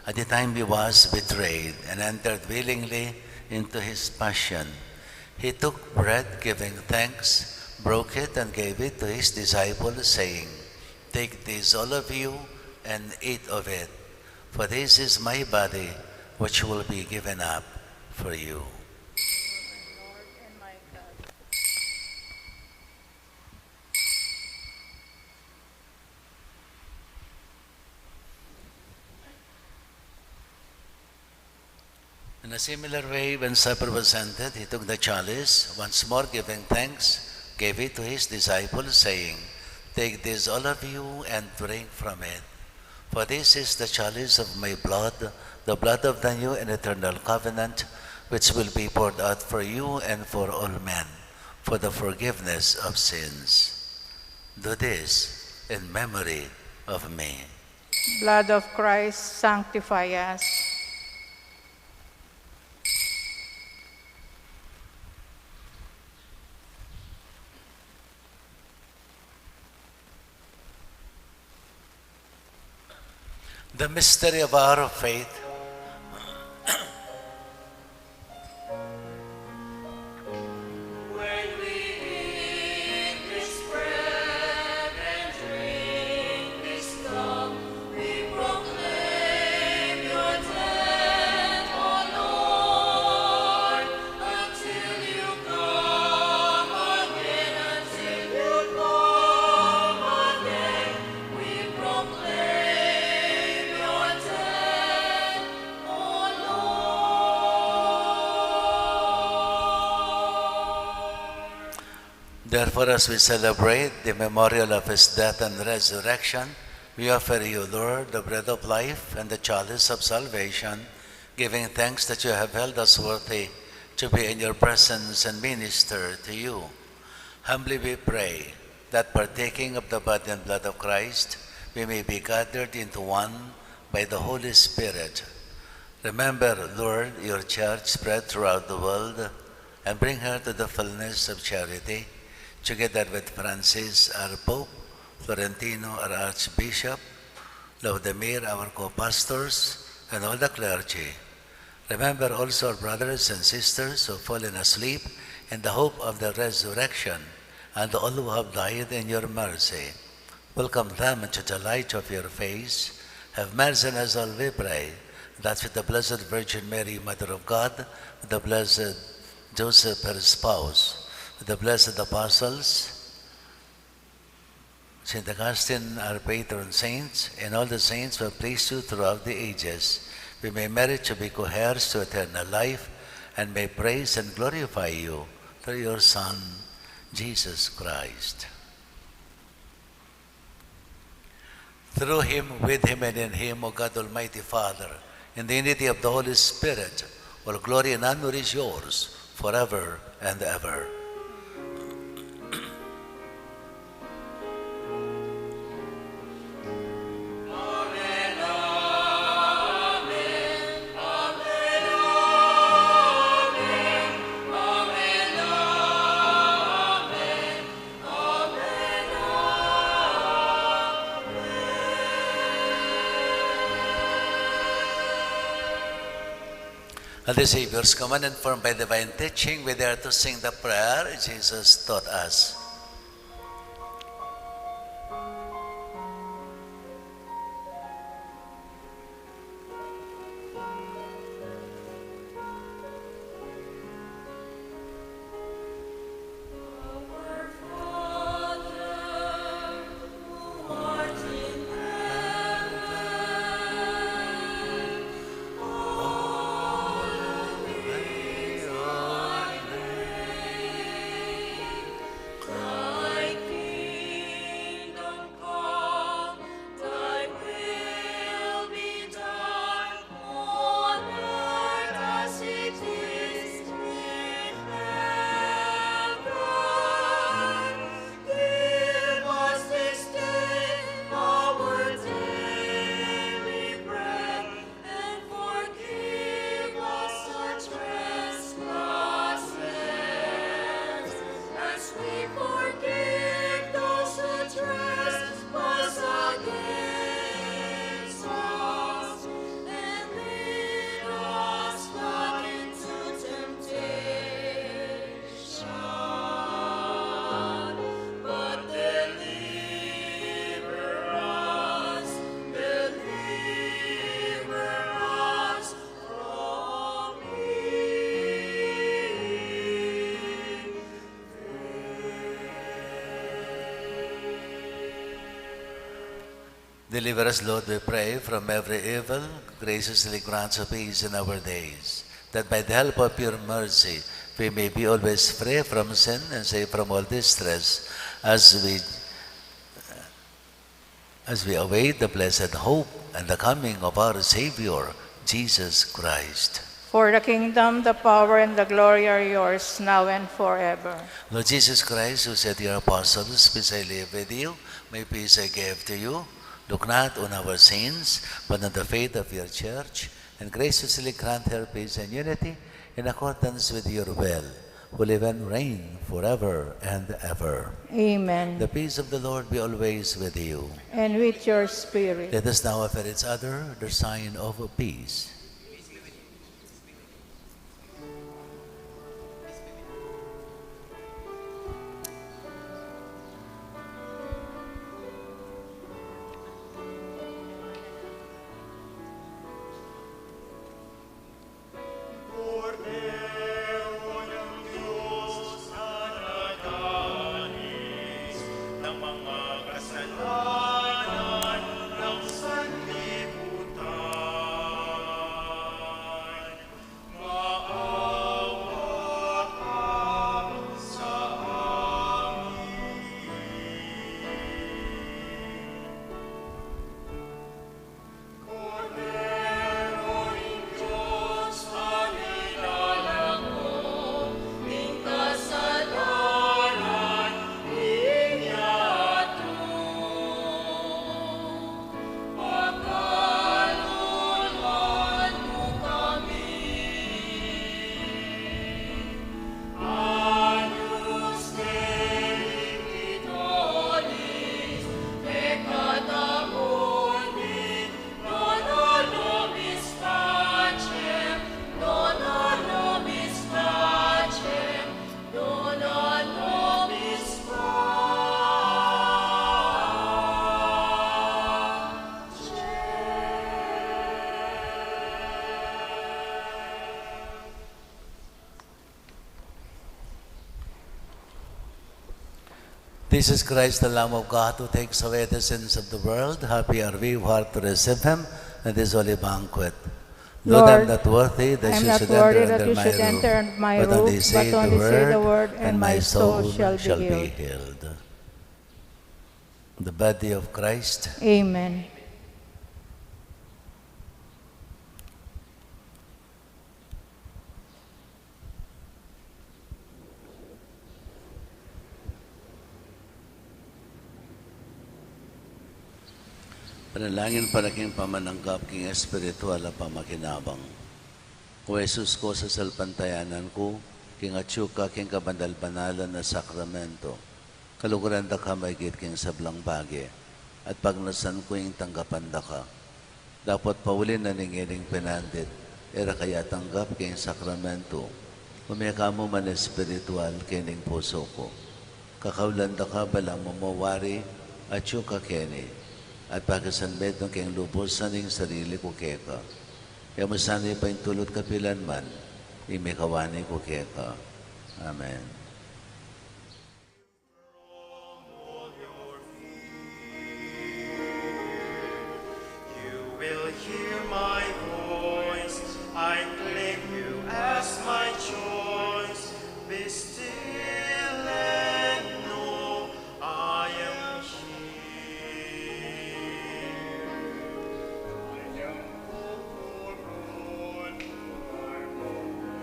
At the time he was betrayed and entered willingly into his passion, he took bread, giving thanks, broke it, and gave it to his disciples, saying, "Take this, all of you, and eat of it, for this is my body, which will be given up for you." In a similar way, when supper was ended, he took the chalice, once more giving thanks, gave it to his disciples, saying, "Take this, all of you, and drink from it. For this is the chalice of my blood, the blood of the new and eternal covenant, which will be poured out for you and for all men, for the forgiveness of sins. Do this in memory of me." Blood of Christ, sanctify us. The mystery of our faith. When we eat this bread and drink this cup, we proclaim your death, O Lord, until you come again, until you come again. We proclaim your death, O Lord. Therefore, as we celebrate the memorial of his death and resurrection, we offer you, Lord, the bread of life and the chalice of salvation, giving thanks that you have held us worthy to be in your presence and minister to you. Humbly we pray that partaking of the body and blood of Christ, we may be gathered into one by the Holy Spirit. Remember, Lord, your church spread throughout the world, and bring her to the fullness of charity, together with Francis, our Pope, Florentino, our Archbishop, Laudemir, our co-pastors, and all the clergy. Remember also our brothers and sisters who have fallen asleep in the hope of the resurrection, and all who have died in your mercy. Welcome them into the light of your face. Have mercy on us all, we pray, that with the Blessed Virgin Mary, Mother of God, with the Blessed Joseph, her spouse, with the blessed apostles, St. Augustine, our patron saints, and all the saints who have pleased you throughout the ages, we may merit to be co-heirs to eternal life, and may praise and glorify you through your Son, Jesus Christ. Through him, with him, and in him, O God Almighty Father, in the unity of the Holy Spirit, all glory and honor is yours forever and ever. At the Savior's command, informed by divine teaching, we dare to sing the prayer Jesus taught us. Our Father, who art in heaven, hallowed be thy name. Thy kingdom come, thy will be done on earth as it is in heaven. Give us this day our daily bread, and forgive us our trespasses, as we forgive those who trespass against us. And lead us not into temptation, but deliver us from evil. Deliver us, Lord, we pray, from every evil. Graciously grant us peace in our days, that by the help of your mercy we may be always free from sin and safe from all distress, as we await the blessed hope and the coming of our Savior, Jesus Christ. For the kingdom, the power, and the glory are yours, now and forever. Lord Jesus Christ, who said to your apostles, "Peace I leave with you, my peace I give to you," look not on our sins, but on the faith of your church, and graciously grant her peace and unity in accordance with your will, who live and reign forever and ever. Amen. The peace of the Lord be always with you. And with your spirit. Let us now offer each other the sign of peace. Cordero ng Diyos na nagalis ng mga kasalanan ng sanlibutan. This is Christ, the Lamb of God, who takes away the sins of the world. Happy are we who are to receive him at this holy banquet. Lord, I'm not worthy that I'm you not should worthy enter that under you my should roof, enter under my but only roof, say but only say the word, and my soul shall be be healed. healed. The body of Christ. Amen. Panalangin para king pamananggap king espiritual at pamakinabang. O Jesus ko sa salpantayanan ko, king atsyuka king kabandal-banalan na sakramento, kaluguran da ka maigit king sablang bagi, at pagnasan ko yung tanggapan da ka. Dapat paulin na ningiling pinandit, era kaya tanggap king sakramento, umiyaka mo man espiritual kining puso ko. Kakaulan da ka balang mamawari, atsyuka kini, at pagkasanbet ng kayong lubusan ng sarili ko keka. Kaya masanay pa yung tulot kapilan man, imikawani ko keka. Amen. You will hear my voice. I claim you as my choice. Be still and know I am here. I am forlorn, my hopes.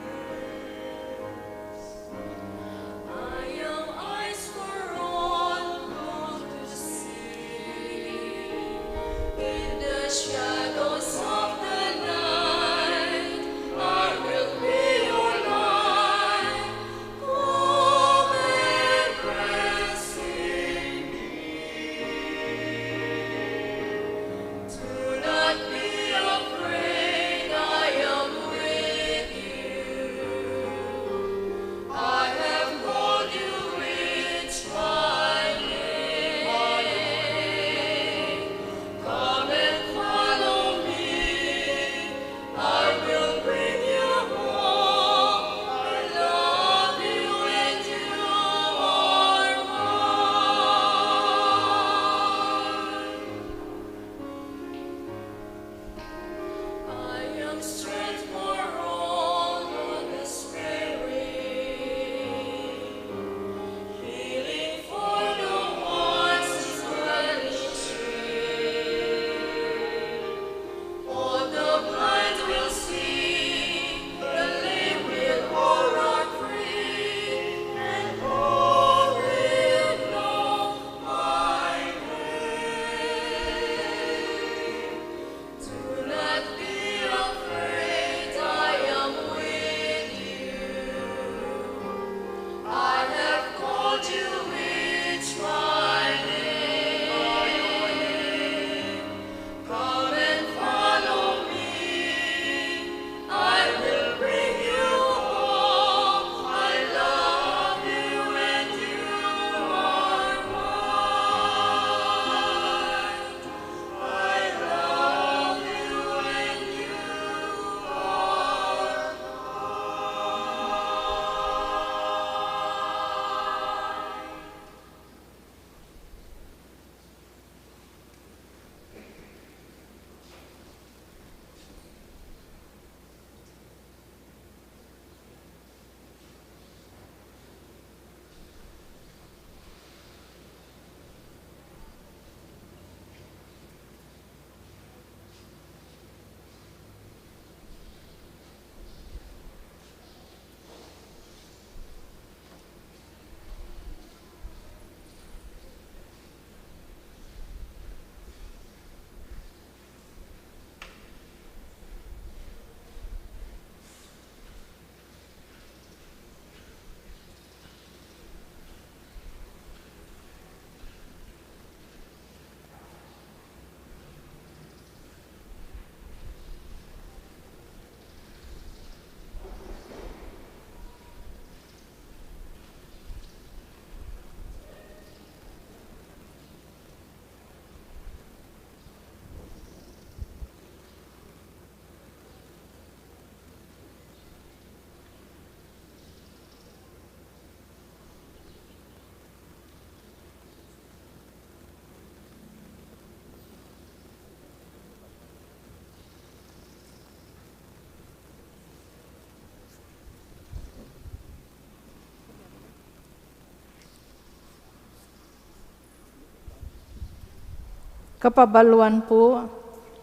Kapabaluan po,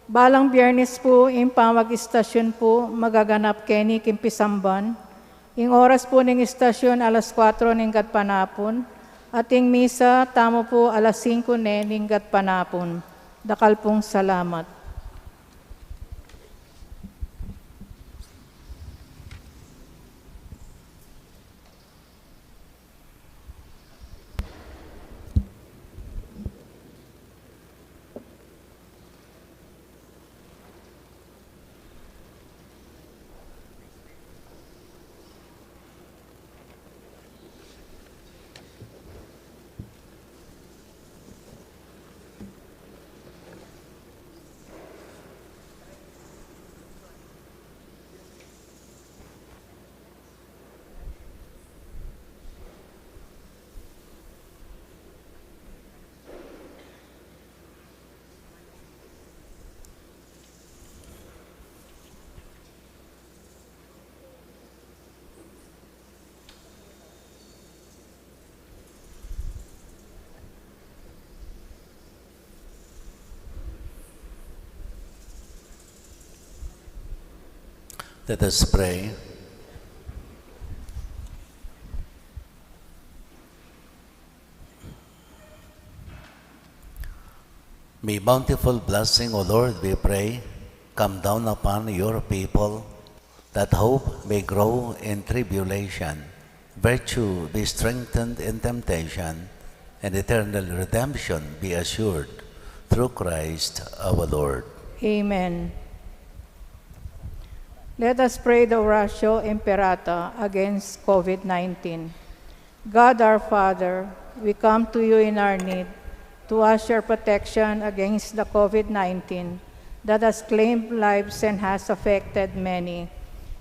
balang Biyernes po, impang mag-istasyon po, magaganap keni Kimpisamban. Ing oras po ng istasyon, alas 4 ng panapon. Ating misa, tamo po, alas 5 ng panapon. Dakal pong salamat. Let us pray. May bountiful blessing, O Lord, we pray, come down upon your people, that hope may grow in tribulation, virtue be strengthened in temptation, and eternal redemption be assured through Christ our Lord. Amen. Let us pray the Oratio Imperata against COVID-19. God our Father, we come to you in our need to ask your protection against the COVID-19 that has claimed lives and has affected many.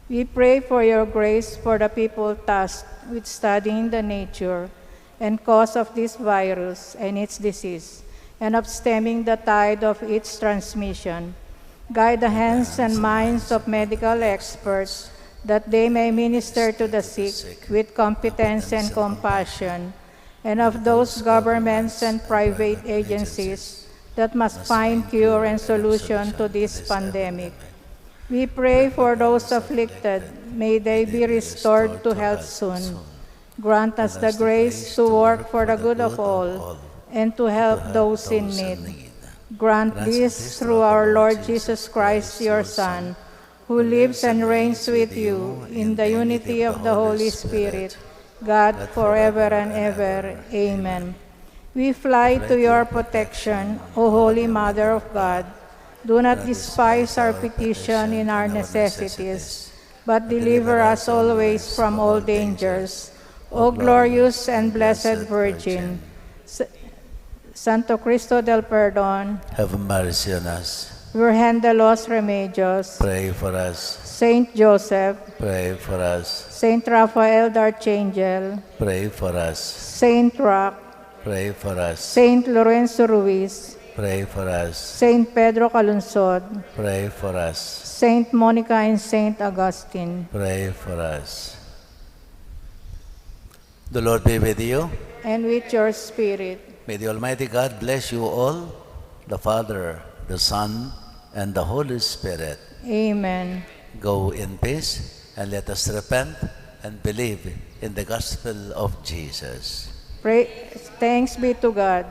We pray for your grace for the people tasked with studying the nature and cause of this virus and its disease, and of stemming the tide of its transmission. Guide the hands and minds of medical experts that they may minister to the sick with competence and compassion, and of those governments and private agencies that must find cure and solution to this pandemic. We pray for those afflicted, may they be restored to health soon. Grant us the grace to work for the good of all and to help those in need. Grant this through our Lord Jesus Christ, your Son, who lives and reigns with you in the unity of the Holy Spirit, God, forever and ever. Amen. We fly to your protection, O Holy Mother of God. Do not despise our petition in our necessities, but deliver us always from all dangers. O glorious and blessed Virgin, Santo Cristo del Perdón, Have mercy on us. Virgen de los Remedios, Pray for us. Saint Joseph, Pray for us. Saint Raphael the Archangel, Pray for us. Saint Roch, Pray for us. Saint Lorenzo Ruiz, Pray for us. Saint Pedro Calunsod, Pray for us. Saint Monica and Saint Augustine, Pray for us. The Lord be with you. and with your spirit. May the Almighty God bless you all, the Father, the Son, and the Holy Spirit. Amen. Go in peace, and let us repent and believe in the gospel of Jesus. Thanks be to God.